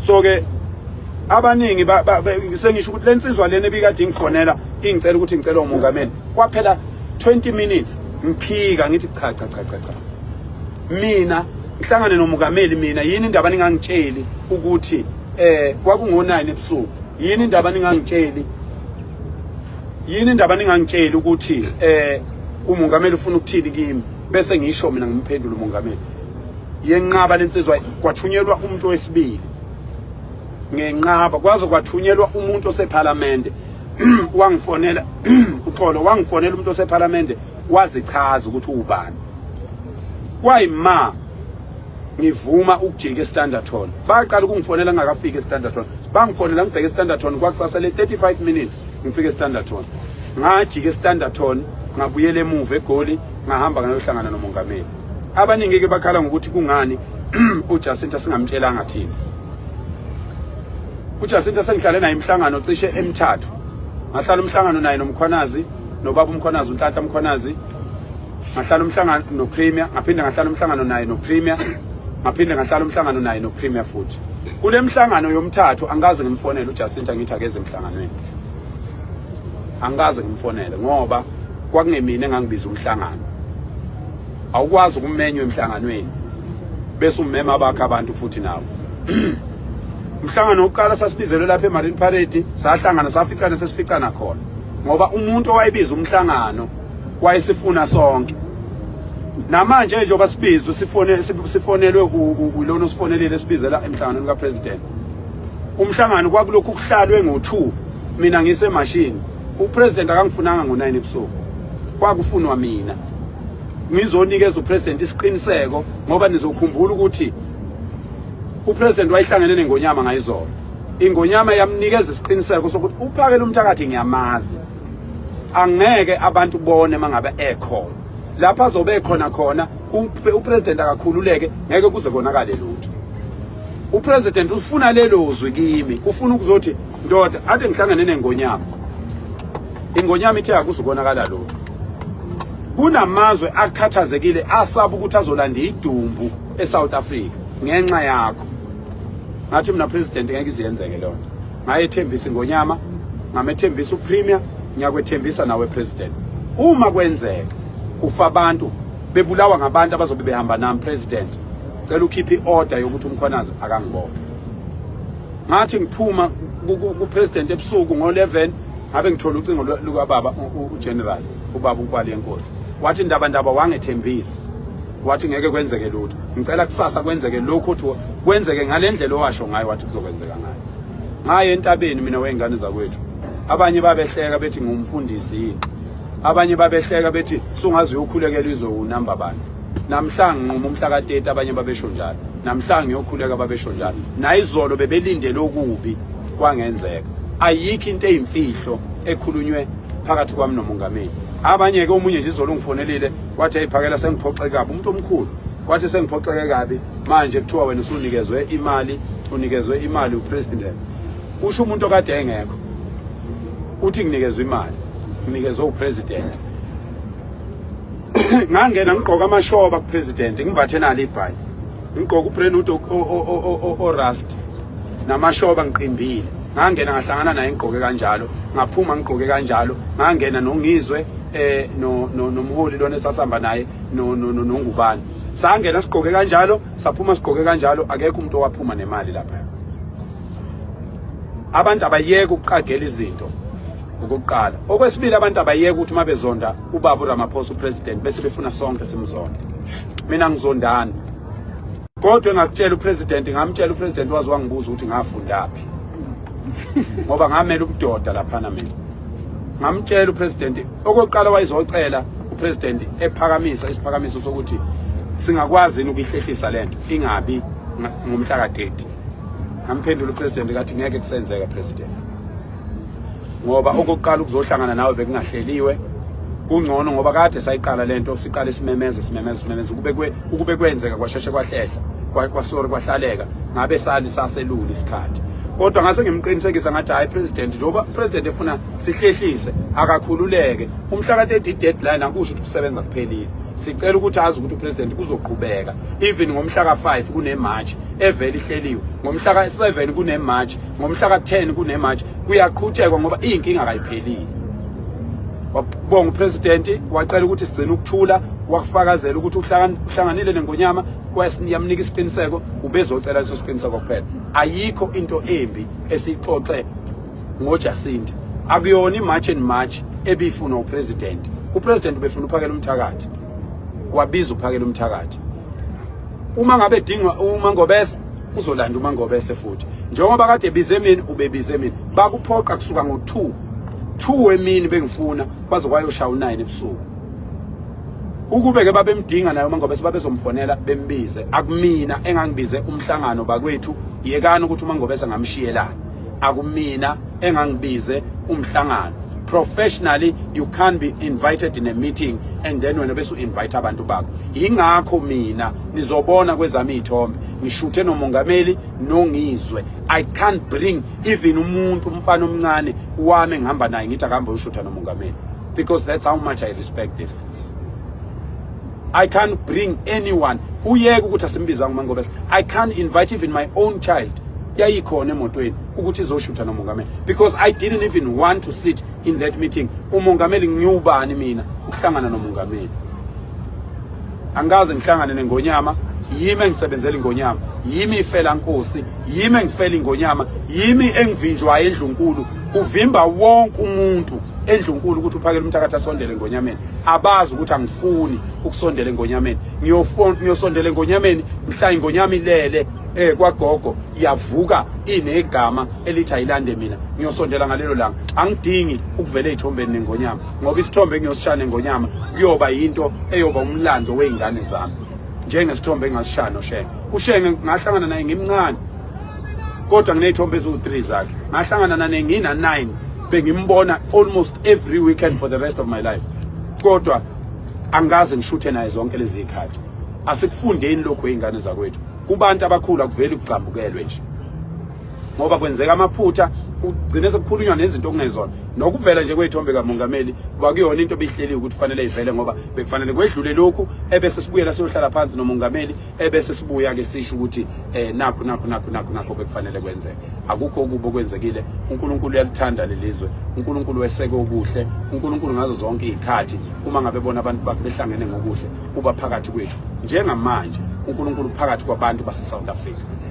So ke abaningi sengisho ukuthi lensizwa lena ebikade ngifonela ingicela ukuthi ngicela umongameli kwaphela 20 minutes ngiphika ngithi cha mina ngihlangane nomongameli mina yini indaba ningangitsheli ukuthi kwakungo9 ebusuku yini indaba ningangitsheli ukuthi umongameli ufuna ukuthini kimi bese ngisho mina ngimphendula umongameli yenqaba lensizwa kwathunyelwa umuntu wesibili ngenqaba kwaze kwathunyelwa umuntu oseParliament wangifonela uxolo wangifonela umuntu oseParliament wazichaza ukuthi ubani kwayima ngivuma ukujika eStanderton baqala ukungifonela ngakafika eStanderton bangifonela ngibheke eStanderton kwakusasele 35 minutes ngifike eStanderton ngajika eStanderton ngabuyela emuva eGoli ngahamba ngayohlangana nomongameli abaningi ke bakhala ngokuthi kungani uJacinta singamtshelanga thina uJacinta sengihlale naye imhlangano cishe emithathu ngahlala umhlangano naye noMkhwanazi nobaba uMkhwanazi uNhlanhla Mkhwanazi ngahlala umhlangano noPremier ngaphinde ngahlala umhlangano naye noPremier ngaphinde ngahlala umhlangano naye noPremier futhi kule mhlangano yomthathu angaze ngimfonele uJacinta ngithi akeze emhlanganweni angaze ngimfonele ngoba kwakungemina engangibiza umhlangano awukwazi ukumenywa emhlanganweni bese ummema bakhe abantu futhi nawo umhlangano oqala sasibizelwe lapha eMarine Parade sahlangana saficana sesificana khona ngoba umuntu owayebiza umhlangano wayesifuna sonke namanje njengoba sibizwe sifonelwe ulona osifonelile sibizela emhlanganweni kaPresident umhlangano kwakulokhu kuhlalwe ngo2 mina ngisemashini uPresident akangifunanga ngo9 ebusuku kwakufunwa mina ngizonikeza uPresident isiqiniseko ngoba nizokhumbula ukuthi uPresident wayihlangene neNgonyama ngayizolo iNgonyama yamnikeza isiqiniseko sokuthi uphakele umthakathi ngiyamazi angeke abantu bone mangabe ekhona lapha azobe khona uPresident akakhululeke ngeke kuze konakale lutho uPresident ufuna lelozwi kimi ufuna ukuzothi ndoda ade ngihlangene neNgonyama iNgonyama ithe akuzukonakala lutho kunamazwe akhathazekile asaba ukuthi azolanda idumbu eSouth Africa ngenxa yakho ngathi mina President ngeke iziyenzeke lona ngayethembisa iNgonyama ngamethembisa uPremier ngiyakwethembisa nawe President uma kwenzeka ufa abantu bebulawa ngabantu abazobe behamba nami President cela ukhiphe iorder yokuthi uMkhwanazi akangibophe ngathi ngiphuma kuPresident ebusuku ngo11 ngabe ngithola ucingo lukababa uGeneral ubaba uNkwali yenkosi wathi ndaba wangethembisa wathi ngeke kwenzeke lutho ngicela kusasa kwenzeke lokho uthi kwenzeke ngalendlela owasho ngayo wathi kuzokwenzeka ngayo ngaye entabeni mina wengane zakwethu abanye babehleka bethi ngumfundisi yini abanye babehleka bethi sungazi uyokhulekela izwe unamba bani namhlanje ngoma umhla ka30 abanye babesho njalo namhlanje ngiyokhuleka babesho njalo nayizolo bebelindele okubi kwangenzeka ayikho into eyimfihlo ekhulunywe phakathi kwami nomongameli abanye ke omunye nje izolo ngifonelile wathi ayiphakela sengiphoxeke kabi umuntu omkhulu wathi sengiphoxeke kabi manje kuthiwa wena usunikezwe imali uPresident usho umuntu okade engekho uthi nginikezwe imali nginikezwe uPresident ngangena ngigqoka amashoba kuPresident ngimbathe nalo ibhayi ngigqoka uBrand oRust namashoba ngiqimbile ngangena ngahlangana naye ngigqoke kanjalo ngaphuma ngigqoke kanjalo ngangena nongizwe nomholi lona esasihamba naye nongubani sangena sigqoke kanjalo saphuma sigqoke kanjalo akekho umuntu owaphuma nemali lapha abantu abayeke ukuqagela izinto ukuqala okwesibili abantu abayeke ukuthi mabezonda ubaba uRamaphosa uPresident bese befuna sonke simzonda mina ngizondana kodwa engakutshela uPresident ngamtshela uPresident wazi wangibuza ukuthi ngafundaphi ngoba ngamela ubudoda lapha na mina ngamtshela uPresident okokuqala wayizocela uPresident ephakamisa isiphakamiso sokuthi singakwazi ukuyihlehlisa lento ingabi ngomhla ka30 ngamphendula uPresident kathi ngeke kusenzeka President ngoba okokuqala ukuzohlangana nawe bekungahleliwe kungcono ngoba kade sayiqala lento siqala isimemeze ukube kwenzeka kwasheshe kwahlehla kwasori kwahlaleka ngabe saselula isikhathi kodwa ngase ngimqinisekisa ngathi hayi president njoba president efuna sihlehlise akakhululeke umhla ka-30 deadline akusho ukuthi kusebenza kuphelile sicela ukuthi azi ukuthi upresident kuzoqhubeka even ngomhla ka-5 kunemarch evele ihleliwe ngomhla ka-7 kunemarch ngomhla ka-10 kunemarch kuyaqhutshekwa ngoba inkinga akayiphelile wabonga upresident wacela ukuthi sigcine ukuthula wakufakazela ukuthi uhlanganile neNgonyama yamnika isiqiniseko ubezocela leso siqiniseko kuphela ayikho into embi esixoxe ngoJacinta akuyona imarch and march ebifuna upresident befuna uphakela umthakathi wabiza uphakela umthakathi uma ngabe dinga uMangobese uzolanda uMangobese futhi njengoba kade bize mina ubebize mina bakuphoqa kusuka ngo2 emini bengifuna kwaze kwayoshaya u9 ebusuku ukube ke babemdinga nayo uMangobese babezomfonela bembize akumina engangibize umhlangano bakwethu yekani ukuthi uMangobese ngamshiyelana akumina engangibize umhlangano professionally you can't be invited in a meeting and then wena bese invite abantu bakho ingakho mina nizobona kwezami ithombe ngishuthe nomongameli nongizwe I can't bring even umuntu umfana omncane wami ngihamba naye ngithi akahamba ushutha nomongameli because that's how much I respect this. I can't bring anyone uyeke ukuthi asimbiza uMangobese I can't invite even my own child yayikhona emotweni ukuthi izoshutha nomongameli because I didn't even want to sit in that meeting umongameli ngiyubani mina ukuhlangana nomongameli angaze ngihlangane neNgonyama yimi engisebenzela iNgonyama yimi ifela Nkosi yimi engifela iNgonyama yimi engivinjwa eNdlunkulu uvimba wonke umuntu eNdlunkulu ukuthi uphakele umthakathi asondele eNgonyameni abazi ukuthi angifuni ukusondela eNgonyameni ngiyosondela eNgonyameni mhla iNgonyama ilele kwagogo yavuka inegama elithi ayilande mina ngiyosondela ngalelo langa angidingi ukuvela ezithombeni neNgonyama ngoba isithombe ngiyosishana eNgonyama kuyoba into eyoba umlando weingane zami njengesithombe engasishana noShenge uShenge ngahlangana naye ngimncane kodwa nginezithombe ezu3 zakhe ngahlangana naye ngina 9 bengimbona almost every weekend for the rest of my life kodwa angaze ngishuthe naye zonke lezi izikhathi asikufundeni lokho eingane zakwethu kubantu abakhulu akuveli ukugxambukelwe nje ngoba kwenzeka amaphutha ugcine sekukhulunywa nezinto okungezona nokuvela nje kweyithombe kamongameli kwakuyona into behleli ukuthi fanele ivele ngoba bekufanele kwedlule lokhu ebese sibuyela siyohlala phansi nomongameli ebese sibuya ke sisho ukuthi nakho bekufanele kwenzeke akukho okubo kwenzekile uNkulunkulu uyalithanda lelizwe uNkulunkulu weseke okuhle uNkulunkulu ngazo zonke izikhathi uma ngabe bona abantu bakhe behlangene ngokuhle uba phakathi kwethu njengamanje uNkulunkulu phakathi kwabantu base South Africa